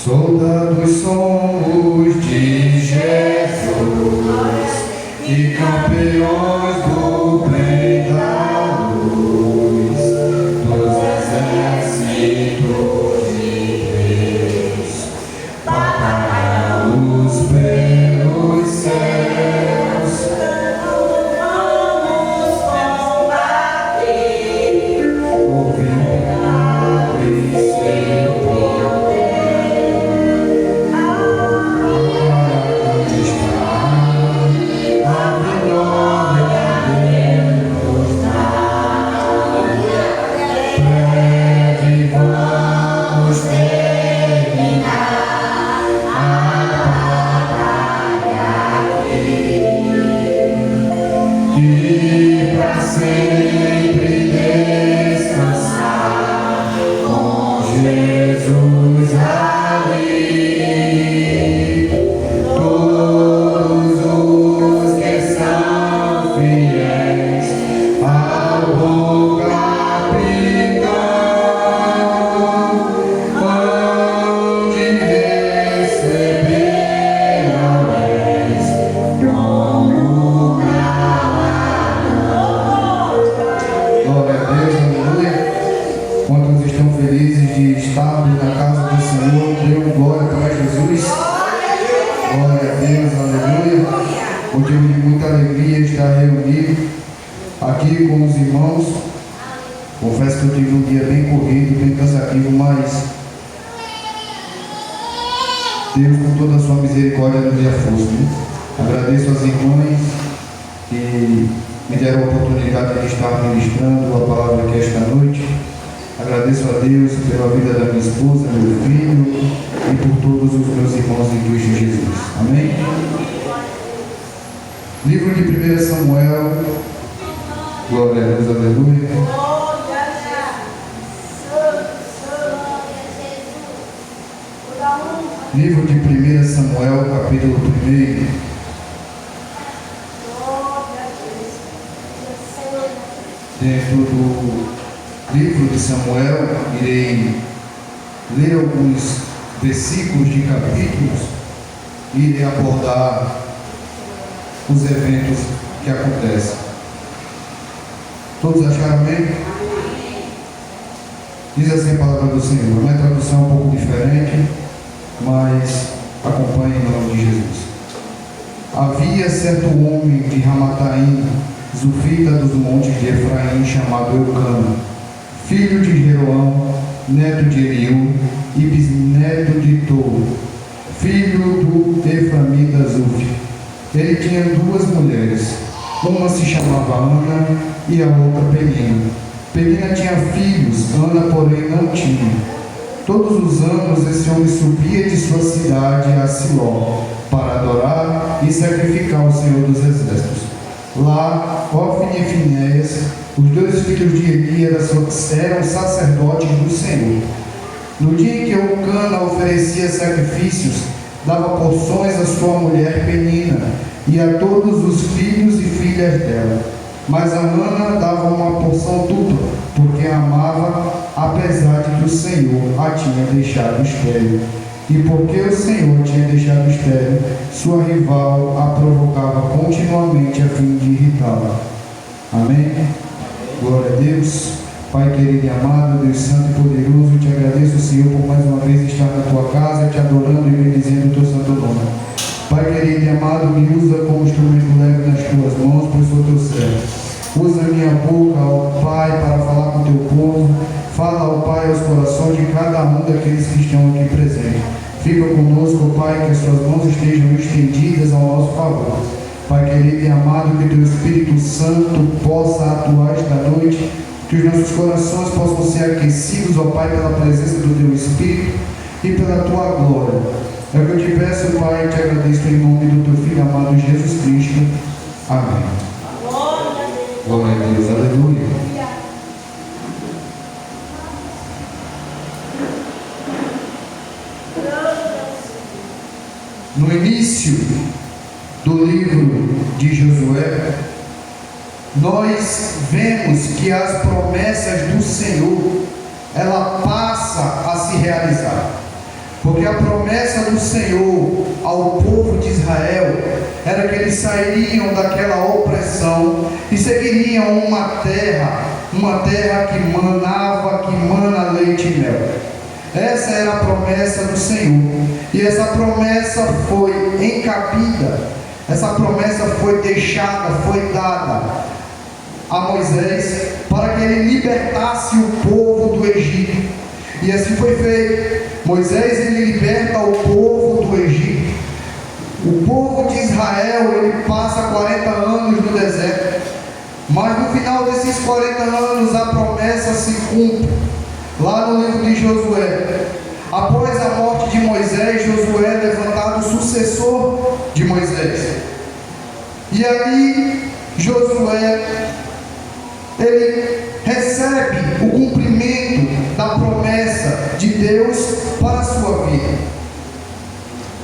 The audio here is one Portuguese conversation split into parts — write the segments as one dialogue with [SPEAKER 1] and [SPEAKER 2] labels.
[SPEAKER 1] Soldados somos de Jesus e campeões do bem da luz, dos exércitos de Deus, batalhamos pelos céus, vamos combater, ouvindo e seu poder. Confesso que eu tive um dia bem corrido, bem cansativo, mas Deus, com toda a sua misericórdia, nos deu força. Né? Agradeço às irmãs que me deram a oportunidade de estar ministrando a palavra aqui esta noite. Agradeço a Deus pela vida da minha esposa, meu filho e por todos os meus irmãos em Cristo Jesus. Amém? Livro de 1 Samuel. Glória a Deus, aleluia. Livro de 1 Samuel, capítulo 1. Dentro do livro de Samuel, irei ler alguns versículos de capítulos e irei abordar os eventos que acontecem. Todos acharam amém? Diz assim a palavra do Senhor. A minha tradução é um pouco diferente, mas acompanhe em nome de Jesus. Havia certo homem de Ramataim, Zufita dos montes de Efraim, chamado Eucana, filho de Jeroão, neto de Eliú e bisneto de Tou, filho do Eframita Zuf. Ele tinha duas mulheres, uma se chamava Ana e a outra Penina. Penina tinha filhos, Ana porém não tinha. Todos os anos esse homem subia de sua cidade a Siló para adorar e sacrificar ao Senhor dos Exércitos. Lá, Ofni e Finéias, os dois filhos de Eli, eram sacerdotes do Senhor. No dia em que Eucana oferecia sacrifícios, dava porções à sua mulher Penina e a todos os filhos e filhas dela. Mas a Ana dava uma porção dupla, porque a amava, apesar de que o Senhor a tinha deixado estéril. E porque o Senhor tinha deixado estéril, sua rival a provocava continuamente a fim de irritá-la. Amém? Glória a Deus. Pai querido e amado, Deus santo e poderoso, te agradeço, Senhor, por mais uma vez estar na tua casa, te adorando e bendizendo o teu santo nome. Pai querido e amado, me usa como instrumento leve nas tuas mãos, pois sou teu servo. Usa minha boca, ó Pai, para falar com teu povo. Fala, ó Pai, aos corações de cada um daqueles que estão aqui presentes. Fica conosco, ó Pai, que as suas mãos estejam estendidas ao nosso favor. Pai querido e amado, que teu Espírito Santo possa atuar esta noite, que os nossos corações possam ser aquecidos, ó Pai, pela presença do teu Espírito e pela tua glória. É o que eu te peço, Pai, e te agradeço em nome do teu Filho amado Jesus Cristo. Amém. Glória a Deus, aleluia. No início do livro de Josué, nós vemos que as promessas do Senhor, ela passa a se realizar. Porque a promessa do Senhor ao povo de Israel era que eles sairiam daquela opressão e seguiriam uma terra que manava, que mana leite e mel. Essa era a promessa do Senhor. E essa promessa foi encabida, essa promessa foi deixada, foi dada a Moisés para que ele libertasse o povo do Egito. E assim foi feito. Moisés, ele liberta o povo do Egito. O povo de Israel, ele passa 40 anos no deserto. Mas no final desses 40 anos a promessa se cumpre. Lá no livro de Josué, após a morte de Moisés, Josué é levantado sucessor de Moisés. E aí Josué, ele recebe o cumprimento da promessa de Deus para a sua vida.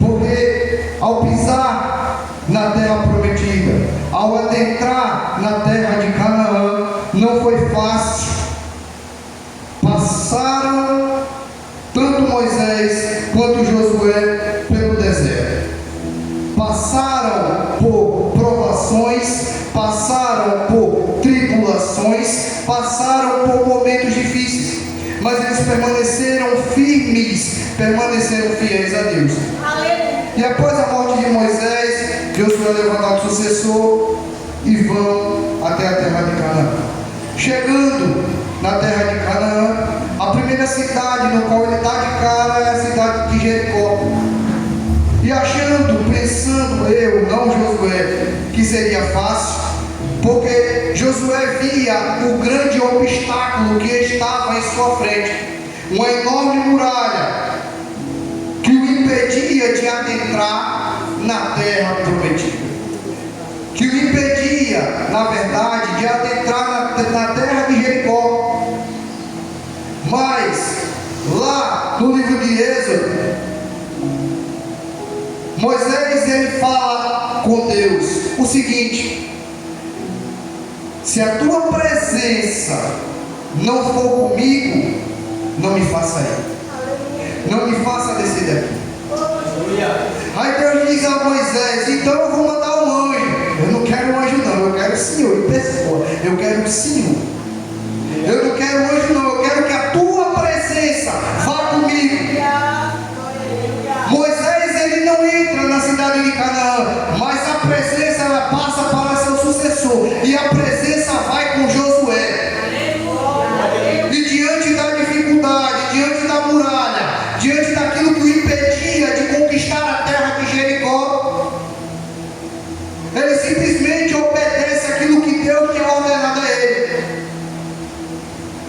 [SPEAKER 1] Porque ao pisar na terra prometida, ao adentrar na terra de Canaã, não foi fácil. Passaram tanto Moisés quanto Josué pelo deserto. Passaram por provações, passaram por tribulações, passaram por momentos difíceis, mas eles permaneceram firmes, permaneceram fiéis a Deus. E após a morte de Moisés, Josué é levantado sucessor e vão até a terra de Canaã. Chegando na terra de Canaã, a primeira cidade no qual ele dá de cara é a cidade de Jericó. E achando, pensando eu, não Josué, que seria fácil, porque Josué via o grande obstáculo que estava em sua frente, uma enorme muralha que o impedia de adentrar na terra prometida, que o impedia, na verdade, de adentrar na terra de Jericó. Mas lá no livro de Êxodo, Moisés, ele fala com Deus o seguinte: se a tua presença não for comigo, não me faça ir, não me faça descer daqui. Aí Deus diz a Moisés: então eu vou mandar um anjo. Eu não quero um anjo não, eu quero o Senhor em pessoa, eu quero o Senhor. Eu não quero um anjo não, eu quero que a tua presença vá comigo. Moisés, ele não entra na cidade de Canaã, mas a presença, ela passa para seu sucessor, e a presença vai com Josué. E diante da dificuldade, diante da muralha, diante daquilo que o impedia de conquistar a terra de Jericó, ele simplesmente obedece aquilo que Deus tinha ordenado a ele.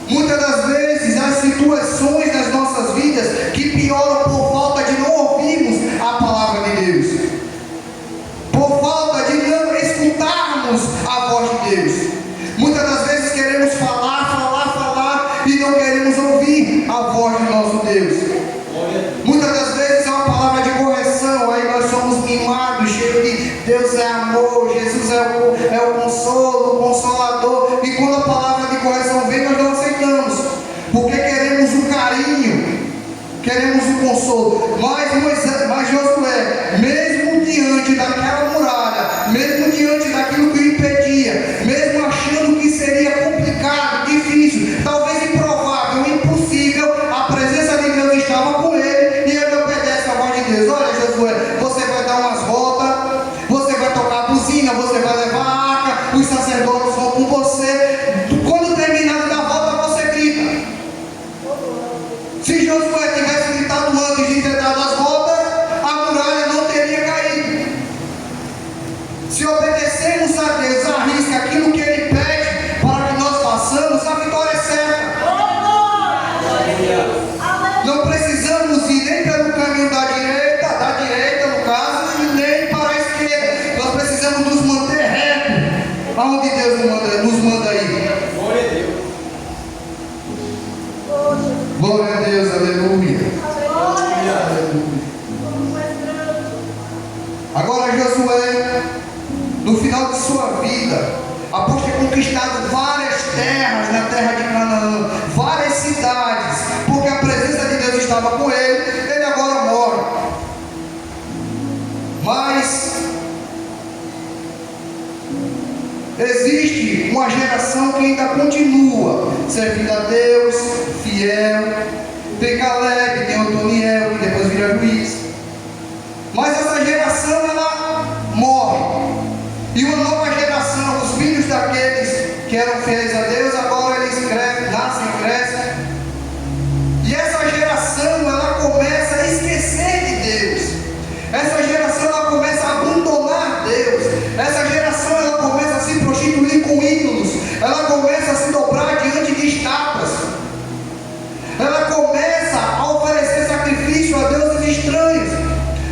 [SPEAKER 1] Muitas das vezes as situações das nossas vidas que pioram por falta de não ouvirmos a palavra de Deus, por falta de não escutarmos a voz de Deus. Muitas das vezes queremos falar e não queremos ouvir a voz do nosso Deus. Muitas das vezes é uma palavra de correção, aí nós somos mimados, cheios de Deus é amor, Jesus é o consolo, o consolador, e quando a palavra de correção vem, nós não aceitamos, porque queremos o carinho, queremos o consolo. Mas Josué, mesmo diante daquela muralha, mesmo diante daquilo que o impedia, mesmo achando que seria complicado, difícil, talvez improvável, impossível, a presença de Deus estava com ele, e ele obedece a voz de Deus. Olha, Josué, você vai dar umas voltas, você vai tocar a buzina, você vai levar a arca, os sacerdotes vão com você. Quando terminar da volta, você grita. Se Josué tivesse gritado antes de ter dado as voltas, a muralha não teria caído. Se obedecemos a Deus, arrisca aquilo que Ele pede para que nós façamos, a vitória é certa. Não precisamos ir nem pelo caminho da direita no caso, e nem para a esquerda. Nós precisamos nos manter reto aonde Deus nos manda ir. Glória a Deus. Glória a Deus, aleluia. Aleluia. Agora Josué, no final de sua vida, após ter conquistado várias terras na terra de Canaã, várias cidades, porque a presença de Deus estava com ele, ele agora Existe uma geração que ainda continua servindo a Deus, fiel. Tem Caleb, tem Otoniel, que depois vira juiz. Mas essa geração, ela morre. E uma nova geração, os filhos daqueles que eram fiéis a Deus, agora eles nascem, crescem. E essa geração, ela começa a esquecer de Deus. Essa geração, ela começa a abandonar Deus. Essa geração, ela começa a se prostituir com ídolos. Ela começa a se dobrar diante de estátuas. Ela começa a oferecer sacrifício a deuses estranhos.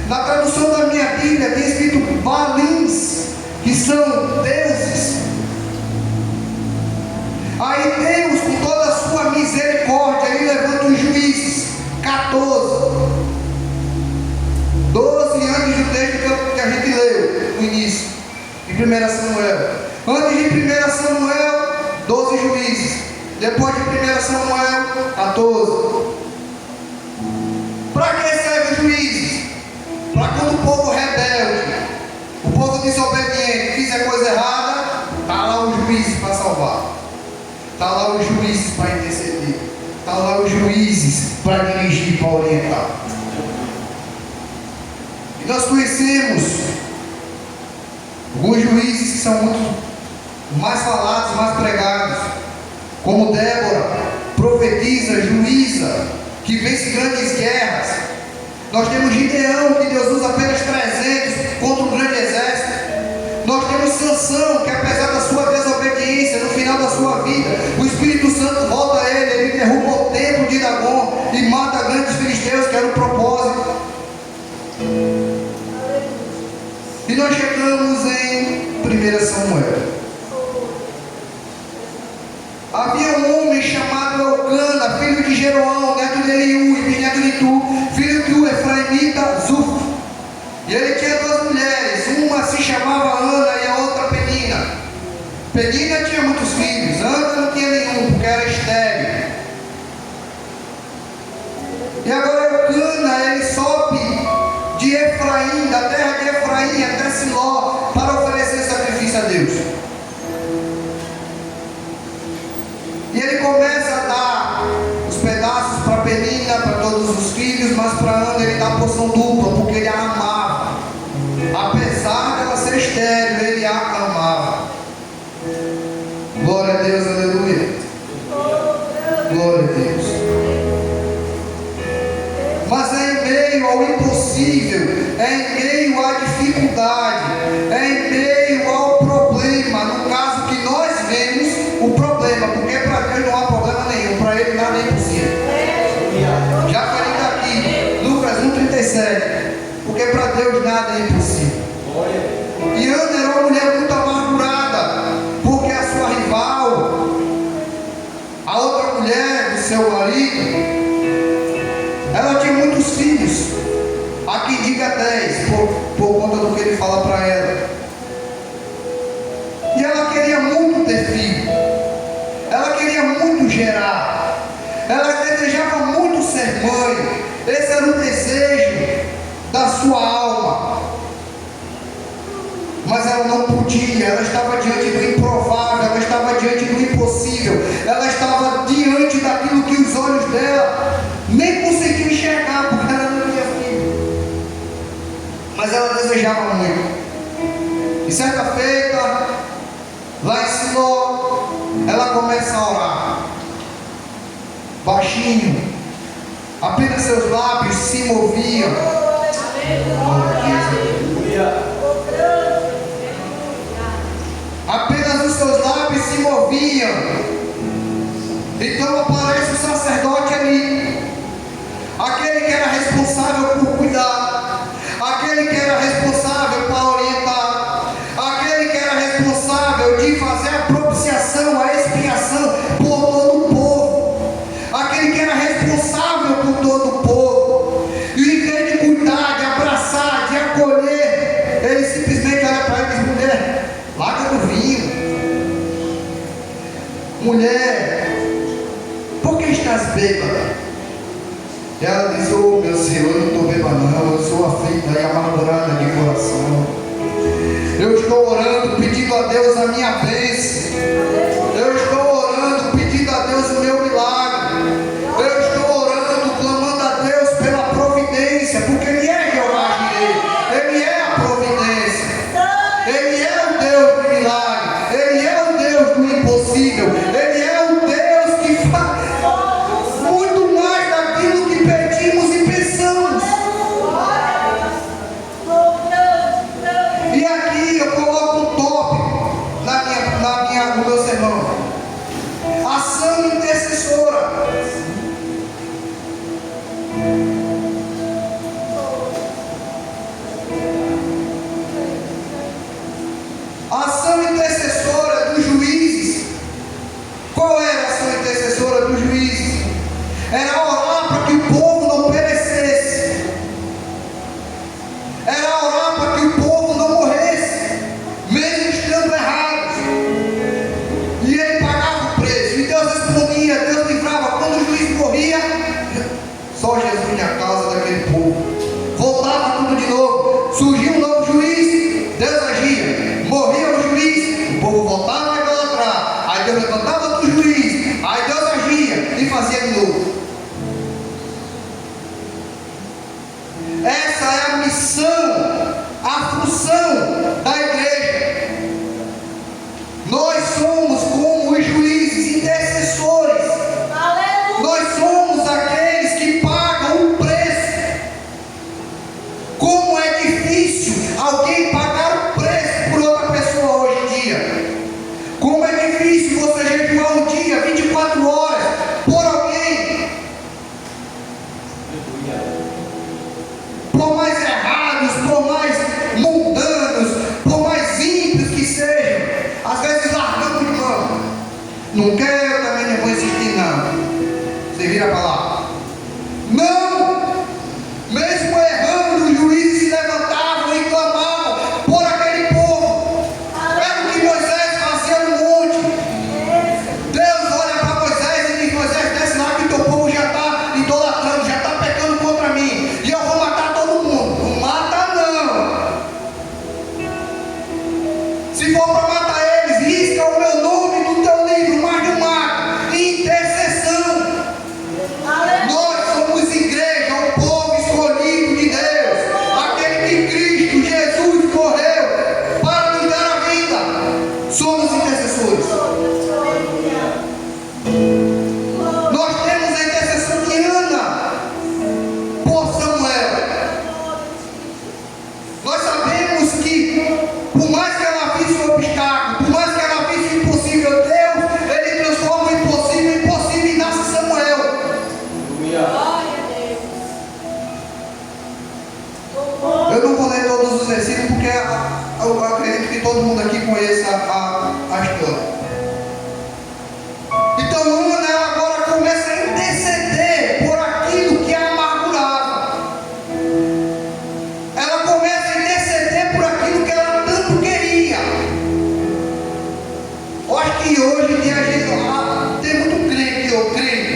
[SPEAKER 1] Na tradução da minha Bíblia tem escrito balins, que são deuses. Aí Deus, com toda a sua misericórdia, Ele levanta os juízes. 12 antes do texto que a gente leu no início, em 1 Samuel. Antes de 1 Samuel, 12 juízes. Depois de 1 Samuel, 14. Para que servem os juízes? Para quando o povo rebelde, o povo desobediente, fizer coisa errada, está lá os juízes para salvar. Está lá os juízes para interceder. Está lá os juízes para dirigir, para orientar. E nós conhecemos alguns juízes que são muito mais falados, mais pregados, como Débora, profetisa, juíza, que vence grandes guerras. Nós temos Gideão, que Deus usa apenas 300 contra um grande exército. Nós temos Sansão, que apesar da sua desobediência, no final da sua vida, o Espírito Santo volta a ele, ele derruba o templo de Dagom e mata grandes filisteus, que era o propósito. E nós chegamos em 1 Samuel. Havia um homem chamado Elcana, filho de Jeroão, neto de Eliú e bisneto de Tu, filho do Efraimita Zuf. E ele tinha 2 mulheres, uma se chamava Ana e a outra Penina. Penina tinha muitos filhos, Ana não tinha nenhum, porque era estéril. E agora Elcana, ele sobe de Efraim, da terra de Efraim até Siló, para oferecer sacrifício a Deus. E ele começa a dar os pedaços para Penina, para todos os filhos, mas para Ana ele dá a porção dupla, porque ele a amava. Apesar dela ser estéril, ele a amava. Glória a Deus, aleluia. Glória a Deus. Mas é em meio ao impossível, é em meio à dificuldade, é em meio ao problema, no caso que nós vemos o problema, porque para Deus não há problema nenhum, para Ele nada é impossível. Já falei daqui, Lucas 1,37, porque para Deus nada é impossível. E Ana era uma mulher muito amargurada, porque a sua rival, a outra mulher do seu marido, ela tinha muitos filhos. Aqui diga 10, por conta do que ele fala para ela. E ela queria muito ter filho. Ela queria muito gerar. Ela desejava muito ser mãe. Esse era o desejo da sua alma. Mas ela não podia. Ela estava diante do improvável. Ela estava diante do impossível. Ela estava diante daquilo que os olhos dela nem conseguiam enxergar, porque ela não tinha filho. Mas ela desejava muito. E certa feita, lá em Siló, ela começa a orar, baixinho, apenas seus lábios se moviam. Apenas os seus lábios se moviam. Então aparece o sacerdote ali, aquele que era responsável por cuidar, aquele que era responsável para orientar, aquele que era responsável de fazer a propiciação, a expiação por todo o povo, aquele que era responsável por todo o povo. E em vez de cuidar, de abraçar, de acolher, ele simplesmente olha para ele e diz: mulher, larga do vinho. Mulher, por que estás bêbada? E ela diz: oh meu Senhor, eu não estou bêbada não, eu sou aflita e amargurada de coração. Eu estou orando, pedindo a Deus a minha bênção. Eu estou orando, pedindo a Deus o meu milagre. Eu estou orando, clamando a Deus pela providência, porque Ele é Jeová Jireh. Ele é a providência. Ele é o Deus do milagre. Ele é o Deus do impossível. Ele é o Deus que faz muito mais daquilo que pedimos e pensamos. E aqui eu coloco um tópico no meu sermão: ação intercessora. A ação intercessora dos juízes. Qual era a ação intercessora dos juízes? Era orar para que o povo não perecesse. Era orar para que o povo não morresse, mesmo estando errados. E ele pagava o preço. E Deus respondia, Deus livrava. Quando o juiz morria, só Jesus vinha a causa daquele povo. Voltava tudo de novo. Surgia um novo juiz, Deus agia. Morria o juiz, o povo voltava a idolatrar. Aí Deus levantava outro juiz, aí Deus agia e fazia de novo. Essa é a missão, a função da igreja. Nós somos como os juízes intercessores. Nós somos aqueles que pagam o preço. Como é difícil alguém pagar o preço por outra pessoa hoje em dia. Como é difícil você jejuar um dia, 24 horas, por alguém. Por mais errados, por mais mundanos, por mais ímpios que sejam, às vezes largamos de mão. Não quero, também não vou insistir não. Você vira para lá. Não! Mesmo errando, os juízes se levantavam e clamavam por aquele povo. Era o que Moisés fazia no monte. Deus olha para Moisés e diz: Moisés, desce lá que teu povo já está idolatrando, já está pecando contra mim. E eu vou matar todo mundo. Não mata não. Se for para matar eles, risca o meu nome do teu livro, mas não mata. Intercessão. Nós somos igreja, o povo escolhido de Deus, aquele que Cristo Jesus morreu para nos dar a vida. Somos intercessores. Nós temos a intercessão de Ana por Samuel. Nós sabemos que, por mais que ela visse um obstáculo, por mais que ela visse o impossível, Deus, Ele transforma o impossível em possível e nasce Samuel. Eu não vou ler todos os versículos porque eu acredito que todo mundo aqui conheça a história. Então Ana, ela agora começa a interceder por aquilo que a amargurava. Ela começa a interceder por aquilo que ela tanto queria. Eu acho que hoje em dia a gente tem muito crente, eu creio.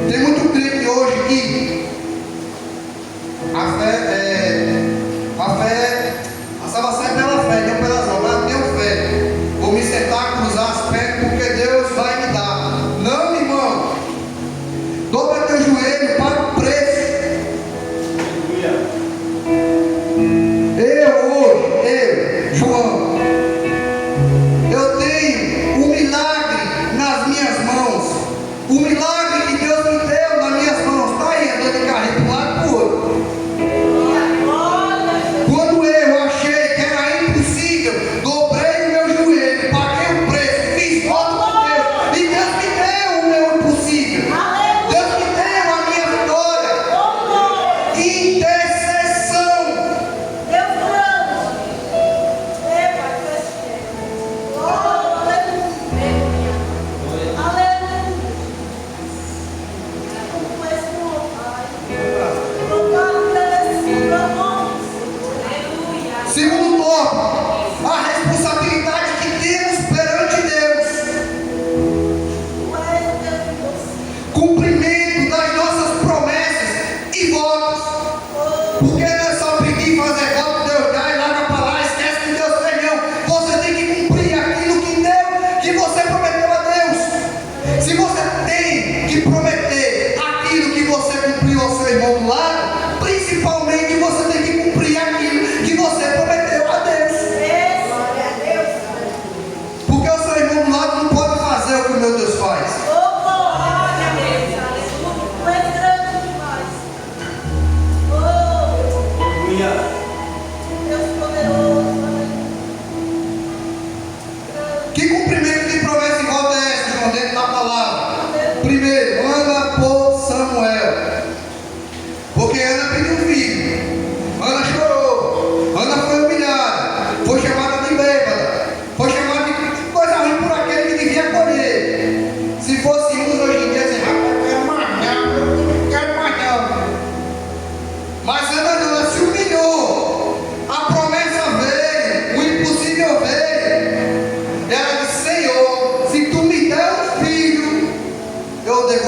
[SPEAKER 1] Tem muito crente hoje que a salvação é pela fé, não pelas obras. Eu tenho fé. Vou me sentar, cruzar as pernas, porque Deus vai me dar. Não, irmão. Dobra teu joelho, paga o preço. Eu, João, eu tenho um milagre nas minhas mãos. O milagre que Deus me deu nas minhas mãos. Está aí, andando de carrinho para um lado e para o outro. Quando eu achei que era impossível, dobrei o meu joelho, paguei o preço, fiz voto com Deus, e Deus me deu o meu impossível. Deus me deu a minha vitória. Intercessão.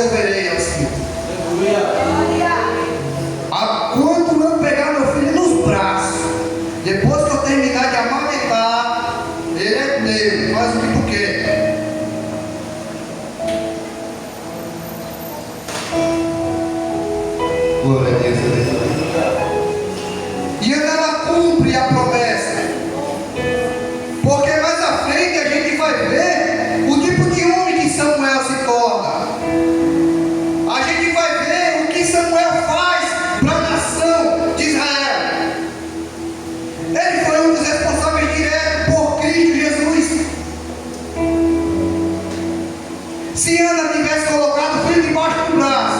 [SPEAKER 1] resolverei assim. Quando eu pegar meu filho nos braços, depois que eu terminar de amamentar, ele é meu, faz o que tu quer. Glória a Deus, e ela cumpre a promessa, porque mais à frente a gente vai ver o tipo de homem que Samuel se torna. A gente vai ver o que Samuel faz para a nação de Israel. Ele foi um dos responsáveis diretos por Cristo Jesus. Se Ana tivesse colocado o filho debaixo do braço,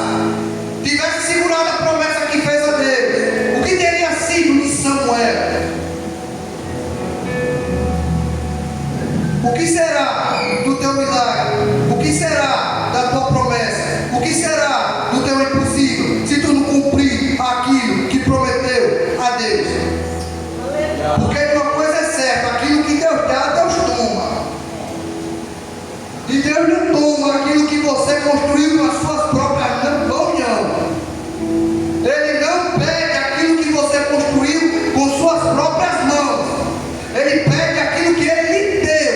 [SPEAKER 1] tivesse segurado a promessa que fez a Deus, o que teria sido de Samuel? O que será do teu milagre? O que será da tua promessa? O que será do teu impossível se tu não cumprir aquilo que prometeu a Deus? Porque uma coisa é certa: aquilo que Deus dá, Deus toma. E Deus não toma aquilo que você construiu com as suas próprias mãos, não. Ele não pede aquilo que você construiu com suas próprias mãos. Ele pede aquilo que Ele lhe deu.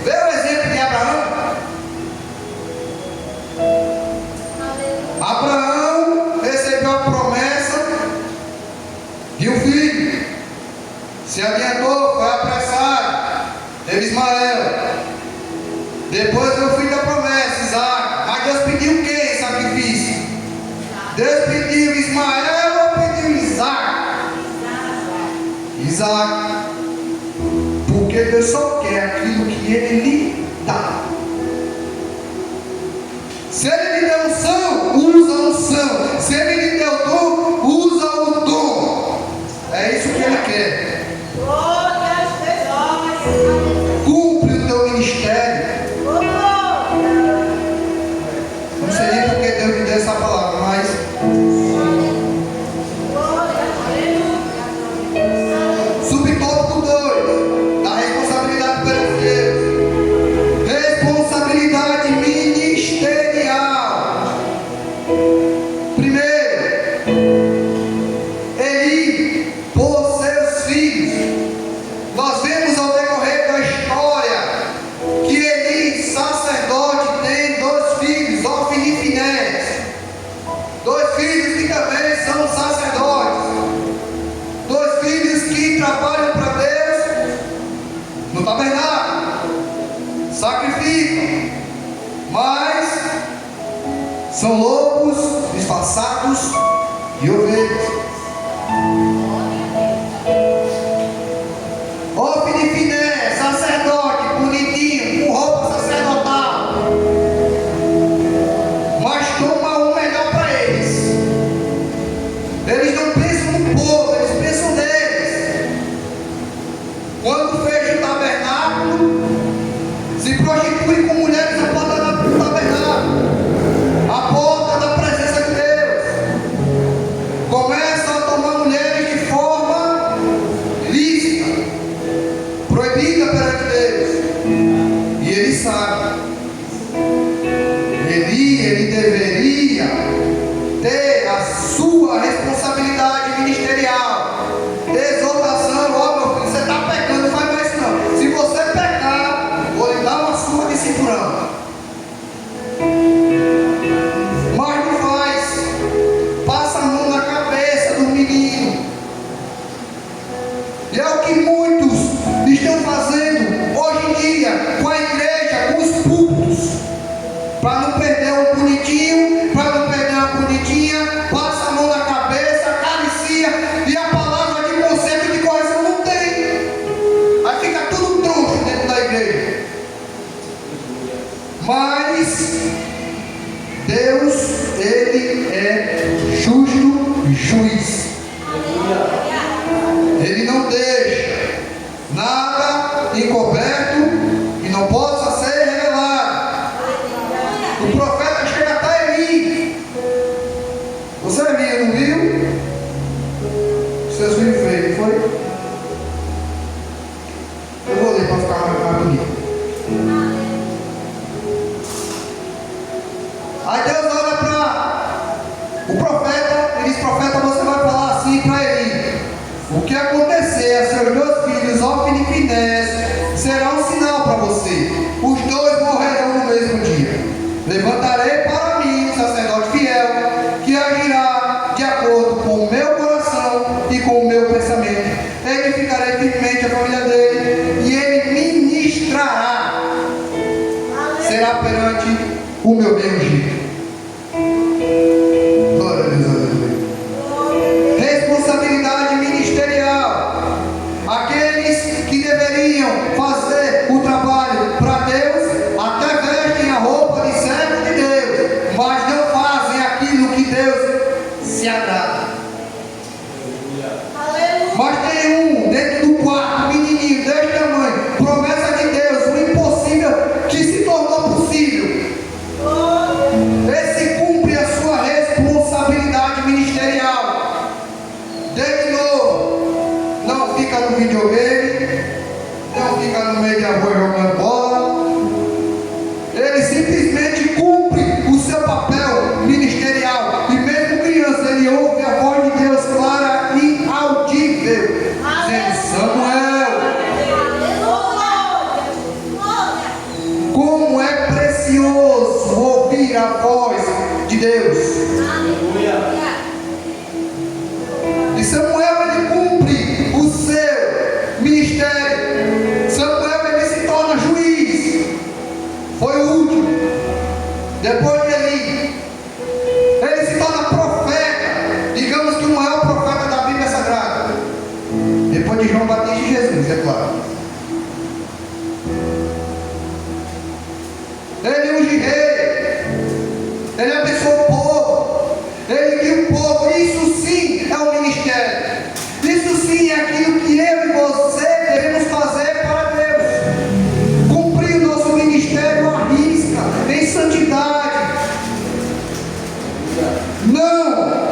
[SPEAKER 1] Vê o exemplo de Abraão. Abraão recebeu a promessa de um filho. Se adiantou, foi apressado, teve Ismael. Depois veio o filho da promessa, Isaac. Mas Deus pediu quem em sacrifício? Deus pediu Ismael ou pediu Isaac? Isaac. Porque Deus só quer aquilo que Ele lhe dá. Se Ele lhe deu unção, usa a unção. Se Ele lhe deu dom, usa o dom. É isso que Ele quer. Cumpre o teu ministério. Não sei nem porque Deus me deu essa palavra, mas subtópico 2 da responsabilidade pelos Deus. Responsabilidade ministerial. Primeiro, Eli por seus filhos. Nós vemos ao decorrer da história que Eli, sacerdote, tem 2 filhos, Ofni e Finéias. 2 filhos que também são sacerdotes. 2 filhos que trabalham para Deus no tabernáculo, sacrificam, mas são lobos disfarçados de ovelhas. Ofni e Finéias, sacerdote, bonitinho, com roupa sacerdotal, mas toma o melhor para eles. Eles não pensam no povo, eles pensam neles. Quando fecha o tabernáculo, se prostitui com mulheres na porta do tabernáculo, a porta da presença de Deus. Começam a tomar mulheres de forma lícita, proibida perante Deus. E ele sabe. Ele deveria ter a sua responsabilidade ministerial. Exortação: ó, meu filho, você está pecando, não faz mais isso não. Se você pecar, vou lhe dar uma surra de cinturão. Mas não faz. Passa a mão na cabeça do menino. E é o que muitos estão fazendo hoje em dia com a igreja, com os púlpitos. Para não perder o bonitinho, para não perder a bonitinha, passa a mão na cabeça, acaricia, e a palavra de conselho e de correção não tem. Aí fica tudo troncho dentro da igreja. Mas Deus, Ele é justo juiz. Ele não deixa nada encoberto e não possa ser revelado. O profeta chega até Eli. Você não viu? Seus filhos feios, foi? Eu vou ler para ficar mais bonito. Aí Deus olha E Samuel, ele cumpre o seu ministério. Samuel, ele se torna juiz. Foi o último. Depois de Eli, ele se torna profeta. Digamos que o maior profeta da Bíblia Sagrada. Depois de João Batista e Jesus, é claro. Ele unge rei. Ele abençoa o povo. Ele guia o povo. Isso sim é o ministério. Isso sim é aquilo que eu e você devemos fazer para Deus. Cumprir o nosso ministério à risca, em santidade. Não.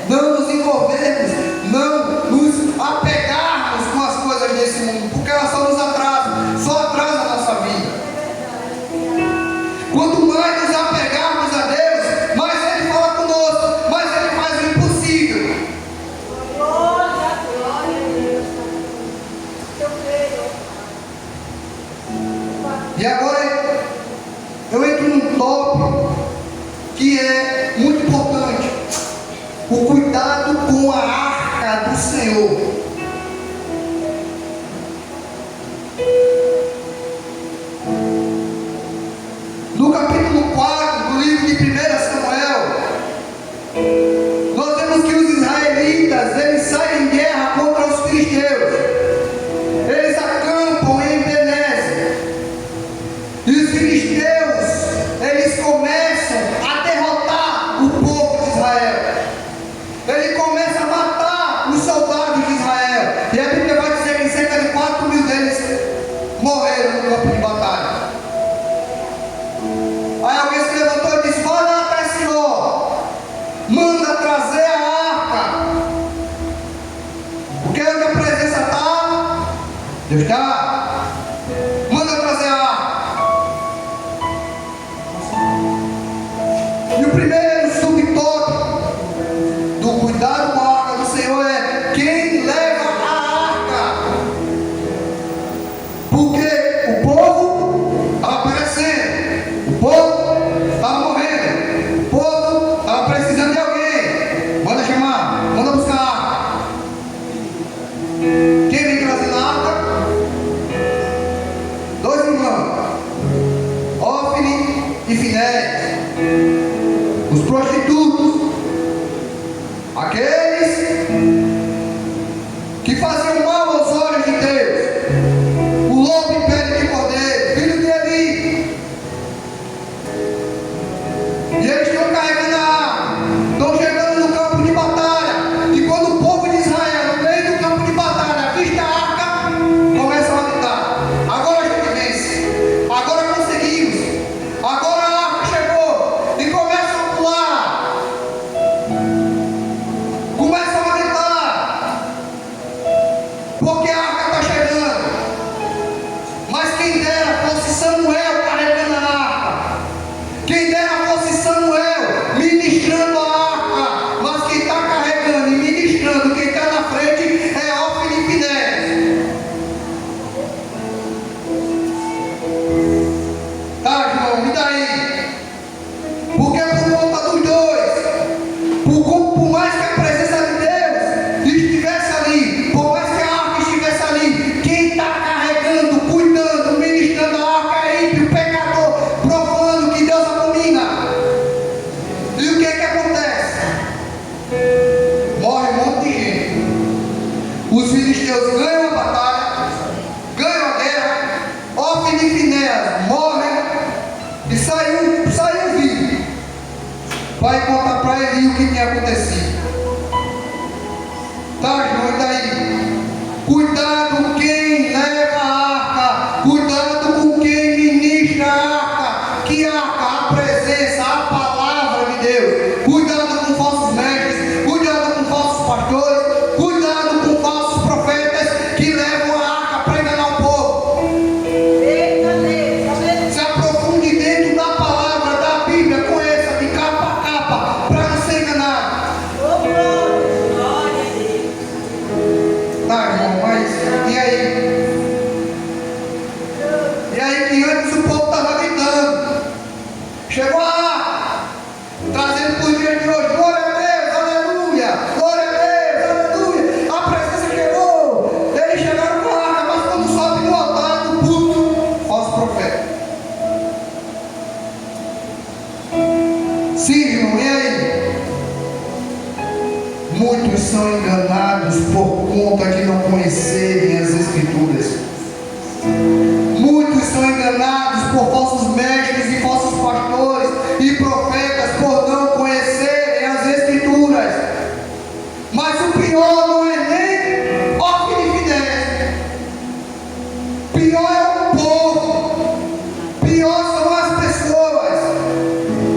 [SPEAKER 1] Não nos envolvermos, não nos apegarmos com as coisas desse mundo, porque elas só nos atrasam, só atrasam a nossa vida. Quanto mais nos apegarmos a Deus, mais Ele fala conosco, mais Ele faz o impossível. E agora eu entro num tópico que é muito importante: o cuidado com a arca do Senhor. No capítulo 4 do livro de 1 Samuel, nós vemos que os israelitas, eles saem em guerra contra os filisteus. Eles acampam em Benézer. E os filisteus, eles começam a derrotar o povo de Israel. Ele começa a matar os soldados de Israel. E a Bíblia vai dizer que cerca de 4.000 deles morreram no campo de batalha. Aí alguém se levantou e disse: vai lá até Siló, manda trazer a arca. Porque onde a presença está, Deus está. Manda trazer a arca. E o primeiro subtópico do cuidado com a arca do Senhor é quem leva a arca. Porque o povo estava perecendo, o povo estava morrendo, o povo estava precisando de alguém. Manda chamar, manda buscar a arca. Quem vem trazendo a arca? Dois irmãos, Ofni e Finéias, os prostitutos, aqueles que faziam mal aos olhos de Deus, o lobo em pele de cordeiro, filho de Eli. E eles estão carregando a arma, estão chegando no campo de batalha. E quando o povo de Israel, no meio do campo de batalha, avista a arca, começam a gritar: agora a gente vence, agora conseguimos, agora a arca chegou. E começam a pular, começam a gritar, porque a arca está chegando. Mas quem dera fosse Samuel carregando a arca, quem dera fosse Samuel ministrando a arca. Mas quem está carregando e ministrando, quem está na frente é Ofni e Finéias. Tá, irmão, e daí? Porque por conta dos dois, por mais que a presença de Deus estivesse ali, por mais que a arca estivesse ali, quem está carregando, cuidando, ministrando a arca é ímpio, pecador, profano, que Deus abomina. E o que é que acontece? Morre um monte de gente. Os filisteus ganham a batalha, ganham a guerra. Ofni e Finéias morrem e saiu vivo. Vai contar para Eli o que tinha acontecido. Tá, irmão, e daí? Cuidado quem leva a arca, cuidado com quem ministra a arca. Que arca? A presença, a palavra de Deus. Cuidado com falsos mestres, cuidado com falsos pastores, cuidado com falsos profetas que levam a arca para enganar o povo. Se aprofunde dentro da palavra da Bíblia, conheça de capa a capa, para não ser enganado. Ah, irmão, mas e aí? E aí que antes o povo estava gritando. Chegou lá, trazendo para os dias de hoje, glória a Deus, aleluia, glória a Deus, aleluia. A presença chegou, eles chegaram com a arca, mas quando sobe no altar do culto, falso profeta. Sim, irmão, e aí? Muitos são enganados por conta de não conhecerem as Escrituras. Muitos são enganados por falsos mestres e falsos pastores e profetas por não conhecerem as Escrituras. Mas o pior não é nem o que fidéis. Pior é o povo. Pior são as pessoas.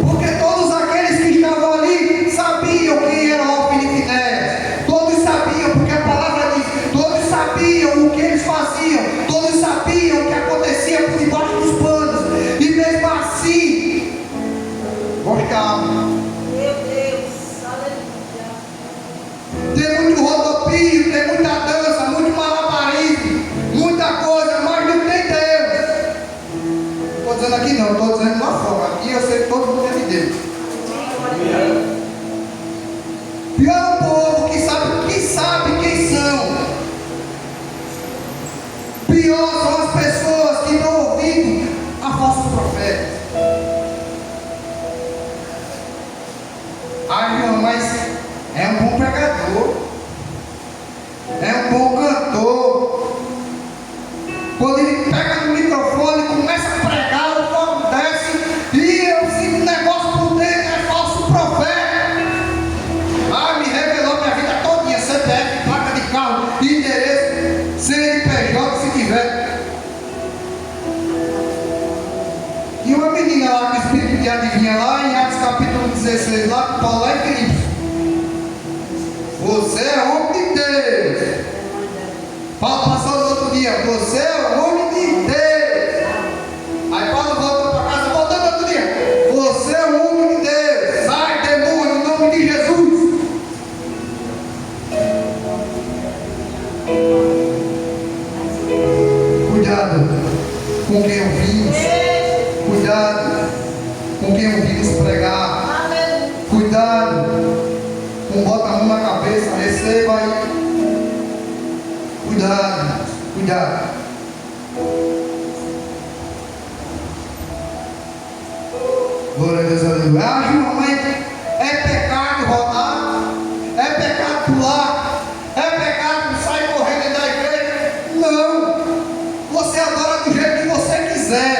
[SPEAKER 1] Porque todos aqueles que estavam ali sabiam quem era o Finéias. Todos sabiam, porque a palavra diz, todos sabiam o que eles faziam, todos sabiam o que acontecia por debaixo dos panos, e mesmo assim gostavam.
[SPEAKER 2] Meu Deus, aleluia.
[SPEAKER 1] Tem muito rodopio, tem muita dança, muito malabarismo, muita coisa, mas não tem Deus. Estou dizendo aqui não, estou dizendo lá fora. Aqui eu sei que todo mundo é de Deus. Pior é o povo que sabe quem são. Pior são as pessoas que estão ouvindo a falsos profetas. Ah, irmão, mas é um bom pregador, é um bom cantor. Quando ele pega no microfone e começa a pregar, o fogo desce e eu sinto um negócio por dentro, é falso profeta. Ah, me revelou minha vida todinha, CPF, placa de carro, endereço, CNPJ se tiver. E uma menina lá com o espírito de adivinha lá em Atos capítulo 16, lá com Paulo é Cristo. Você é homem de Deus. Paulo passou no outro dia, você é homem de Deus. Aí Paulo voltou para casa, voltando no outro dia, você é homem de Deus. Sai, demônio, em nome de Jesus. Cuidado com quem ouvimos. Cuidado com quem ouvimos pregar. Cuidado com bota a mão na cabeça, receba aí. Cuidado, cuidado. Glória a Deus, aleluia. Ah, irmão, mas é pecado rodar, é pecado pular, é pecado sair correndo da igreja. Não, você adora do jeito que você quiser.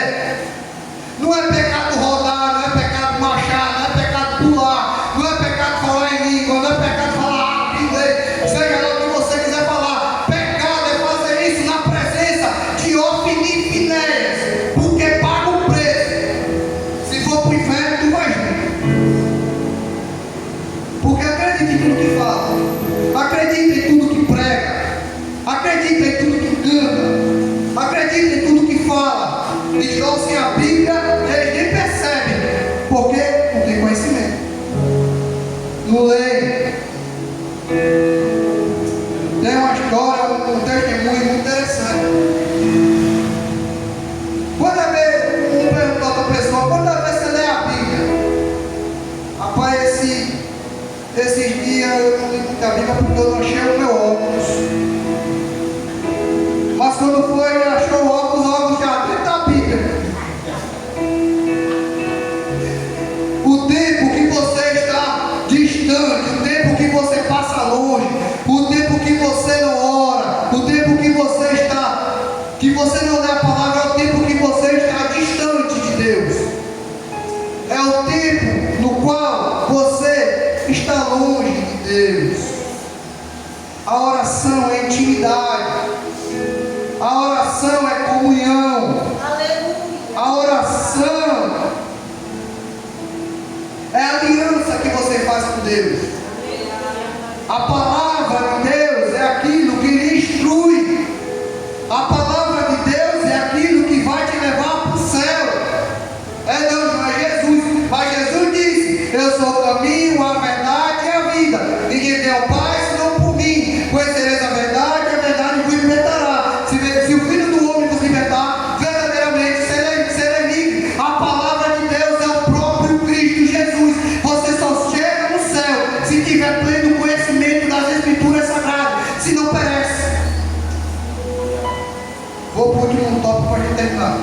[SPEAKER 1] Não é pecado rodar, não é pecado marchar, não é pecado pular, não é pecado falar em língua, não é pecado falar inglês, seja lá o que você quiser falar. Pecado é fazer isso na presença de Ofni e Finéias, porque paga o preço. Se for para o inferno, tu vai junto. Porque acredita em tudo que fala, acredita em tudo que prega, acredita em tudo que canta, acredita em tudo que fala. Distorcem a Bíblia, eles nem percebem, porque não tem conhecimento, não lê. Tem uma história, um testemunho muito interessante. Quantas vezes, um perguntou a outra pessoa, quantas vezes você lê a Bíblia? Rapaz, esses dias eu não li muita Bíblia porque eu não achei o meu óculos. Mas quando foi, achou o óculos já dentro da Bíblia. O tempo que você está distante, o tempo que você passa longe, o tempo que você não ora, o tempo que você não lê a palavra, é o tempo que você está distante de Deus. É o tempo no qual você está longe de Deus. A oração é intimidade. A oração é comunhão. A oração é a aliança que você faz com Deus. A palavra de Deus é aquilo que lhe instrui. A palavra de Deus é aquilo que vai te levar para o céu. Não é Jesus. Mas Jesus disse: eu sou o caminho, a verdade e a vida. Ninguém tem ao Pai senão por mim. Conhecereis a verdade está?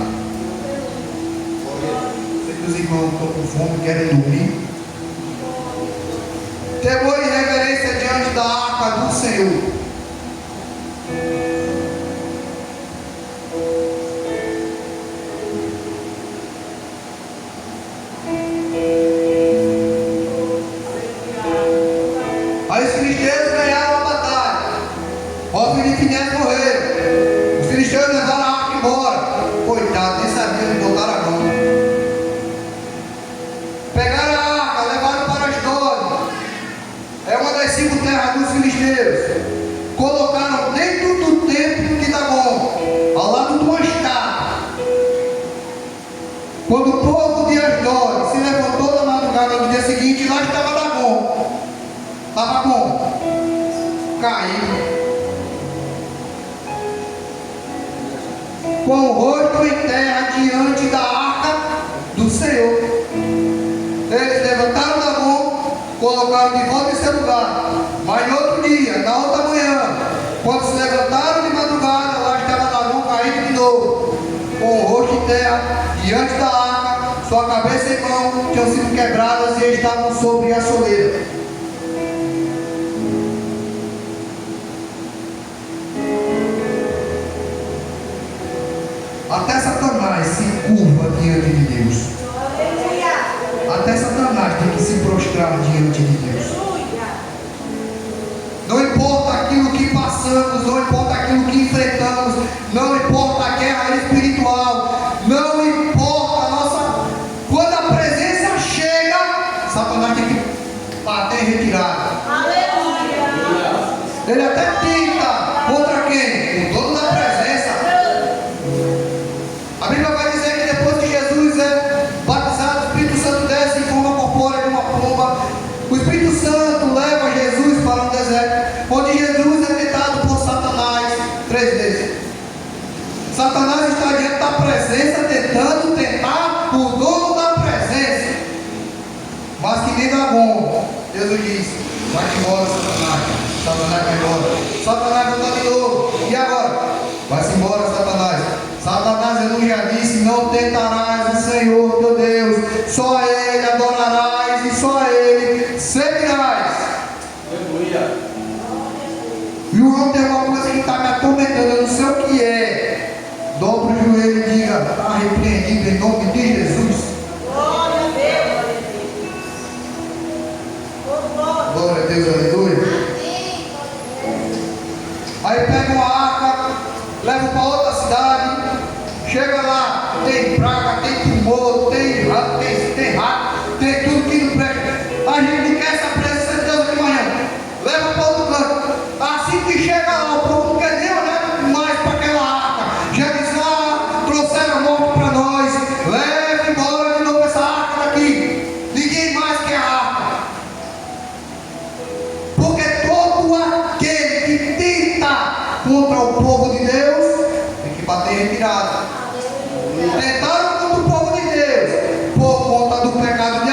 [SPEAKER 1] Sei que os irmãos estão com fome, querem dormir. Temor e reverência diante da arca do Senhor. Aí os filisteus ganharam a batalha. Os filisteus morreram. Os filisteus levaram a arca embora. Coitado, nem sabia onde botaram a mão. Pegaram a arca, levaram para Asdod. É uma das 5 terras dos filisteus. Colocaram dentro do templo de Dagon, ao lado de uma escada. Quando o povo de Asdod se levantou na madrugada do dia seguinte, lá estava Dagon. Estava como? Caído. Com o rosto em terra diante da arca do Senhor. Eles levantaram Dagon, colocaram de volta em seu lugar. Mas no outro dia, na outra manhã, quando se levantaram de madrugada, lá estava Dagon caído de novo, com o rosto em terra diante da arca, sua cabeça e mão tinham sido quebradas e estavam sobre a soleira. Até Satanás se curva diante de Deus. Até Satanás tem que se prostrar diante de Deus. Não importa aquilo que passamos, não importa aquilo que enfrentamos, não importa a guerra espiritual, não importa a nossa. Quando a presença chega, Satanás tem que bater em retirada. Ele até tenta contra quem? O dono da presença. A Bíblia vai dizer que depois que Jesus é batizado, o Espírito Santo desce em forma corpórea de uma pomba. O Espírito Santo leva Jesus para um deserto, onde Jesus é tentado por Satanás 3 vezes. Satanás está diante da presença, tentando tentar o dono da presença. Mas que nem Dagon, Jesus diz: vai embora, Satanás. Satanás vai embora. Satanás volta de novo. E agora? Vai-se embora, Satanás. Satanás, Jesus já disse: não tentarás o Senhor teu Deus, só a Ele adorarás e só a Ele servirás.
[SPEAKER 3] Aleluia.
[SPEAKER 1] E o irmão tem uma coisa que está me atormentando, eu não sei o que é. Dobre o joelho e diga: está repreendido em nome de Jesus.
[SPEAKER 2] Glória a Deus.
[SPEAKER 1] Glória a Deus, aleluia. Aí pega uma arca, leva para outra cidade, chega lá, tem praga, tem tumor, tem rato, tem tudo que não presta. A gente não quer essa presença de Deus aqui amanhã. Leva para outro canto. Assim que chega lá, o povo não quer nem olhar mais para aquela arca. Já diz: trouxeram a morte para nós. Leva embora de novo essa arca daqui. Ninguém mais quer a arca. Porque todo aquele que tenta contra o povo de Deus tem que bater em retirada. Tentaram contra o povo de Deus por conta do pecado de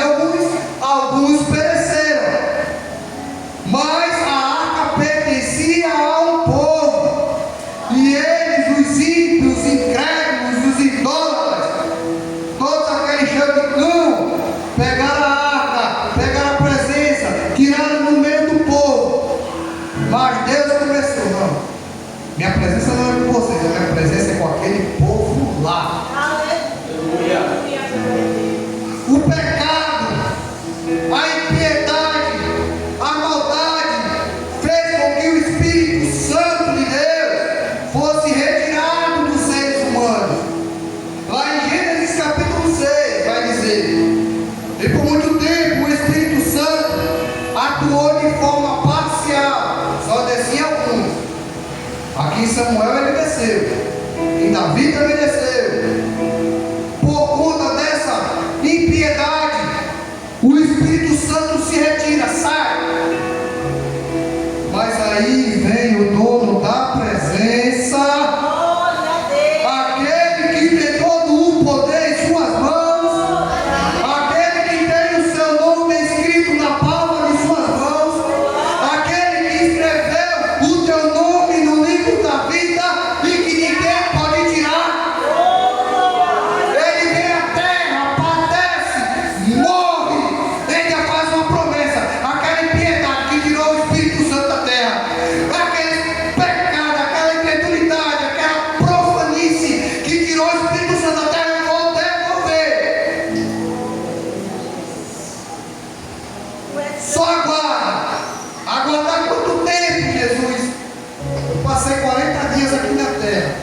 [SPEAKER 1] alguns pereceram. Mas a arca pertencia a um povo, e eles, os ímpios, os incrédulos, os idólatras, todos aqueles cheios de cão, pegaram a arca, pegaram a presença, tiraram no meio do povo. Mas Deus começou: não, minha presença não é com vocês, a minha presença é com aquele povo lá.
[SPEAKER 3] Aleluia.
[SPEAKER 1] O pecado, a impiedade, a maldade fez com que o Espírito Santo de Deus fosse retirado dos seres humanos. Lá em Gênesis capítulo 6 vai dizer: e por muito tempo o Espírito Santo atuou de forma parcial, só descia alguns. Aqui em Samuel ele desceu, em Davi também desceu. Por conta dessa impiedade, o Espírito Santo se retira, sai. Mas aí vem o dono da presença, aquele que tem todo o poder em suas mãos, aquele que tem o seu nome escrito na palma de suas mãos, aquele que escreveu o teu nome no livro da vida e que ninguém pode tirar. passei 40 dias aqui na terra.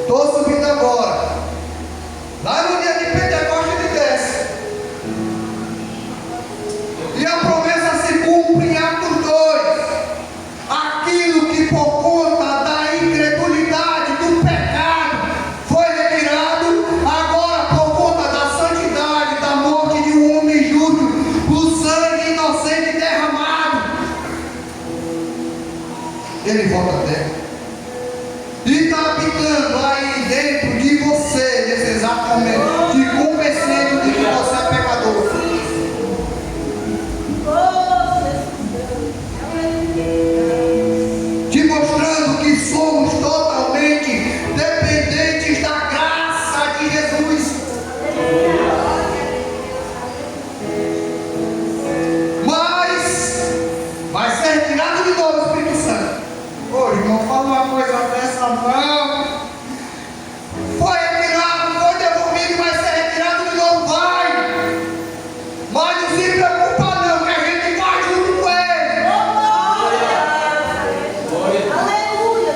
[SPEAKER 1] Estou subindo agora. Lá no dia de Pentecostes ele desce. E a promessa se cumpre em Atos 2. Aquilo que por conta da incredulidade, do pecado, foi retirado, agora por conta da santidade, da morte de um homem justo, o sangue inocente derramado, ele volta à terra. E está habitando aí dentro de você, nesse exato momento, te convencendo de que você é pecador. Te mostrando que somos totalmente dependentes da graça de Jesus. Mas vai ser retirado de novo o Espírito Santo. Hoje, irmão, fala uma coisa dessa, não. Foi retirado, foi devolvido, vai ser retirado de novo, vai. Mas não se preocupa não, que a gente vai junto com ele.
[SPEAKER 2] Aleluia.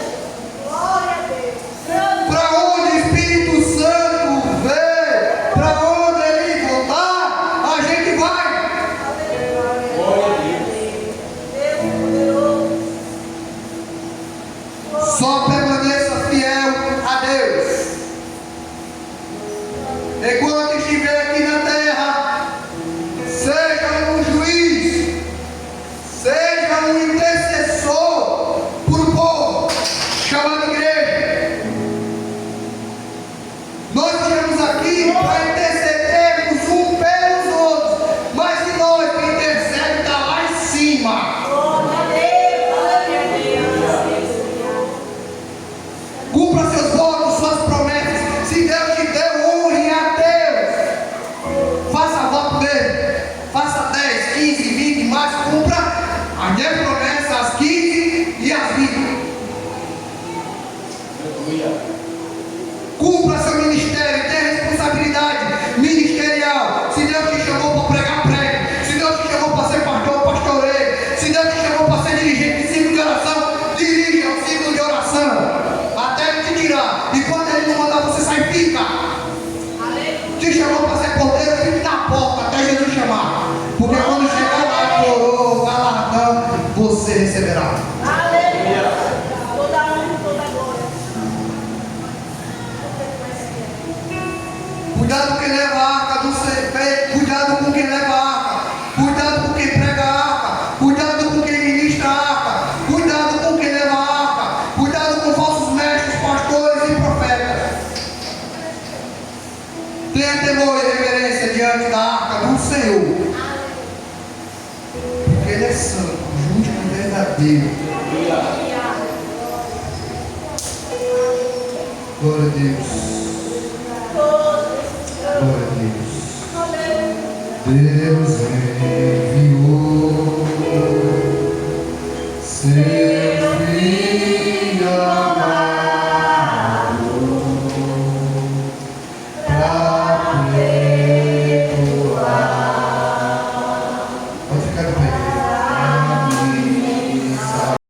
[SPEAKER 2] Glória a Deus.
[SPEAKER 1] Para onde o Espírito Santo vê, para onde ele voltar, a gente vai.
[SPEAKER 2] Deus poderoso.
[SPEAKER 1] Só permaneça fiel a Deus. Enquanto estiver aqui na terra, seja um juiz, seja um intercessor por um povo chamado igreja. Nós estamos aqui para intercedermos um pelos outros, mas se nós que intercede está lá em cima.
[SPEAKER 2] Glória a Deus. Glória a Deus.
[SPEAKER 1] Cumpra seus votos, suas promessas. Se Deus te deu, honre a Deus. Faça voto dele. Faça 10, 15, 20, mas cumpra as 10 promessas, as 15 e as 20. Cumpra seu ministério, tenha responsabilidade ministerial. Se Deus te chamou para pregar, pregue. Se Deus te chamou para ser pastor, pastoreie. Se Deus te chamou para ser dirigente de círculo de oração, dirija o círculo de oração. Até ele te tirar. E quando ele não mandar você sair, fica. Te chamou para ser porteiro, fique na porta até Jesus chamar. Porque quando chegar lá, coroa, galardão, você receberá.
[SPEAKER 2] Aleluia. Toda honra, toda glória.
[SPEAKER 1] Cuidado com quem leva a arca do ser. Cuidado com quem leva a arca. Cuidado com quem prega a arca. Cuidado com quem ministra a arca. Cuidado com quem leva a arca. Cuidado com falsos mestres, pastores e profetas. Tenha temor e reverência diante da arca do Senhor. Porque Ele é santo, justo e verdadeiro. Glória a Deus. Glória a Deus. Deus enviou.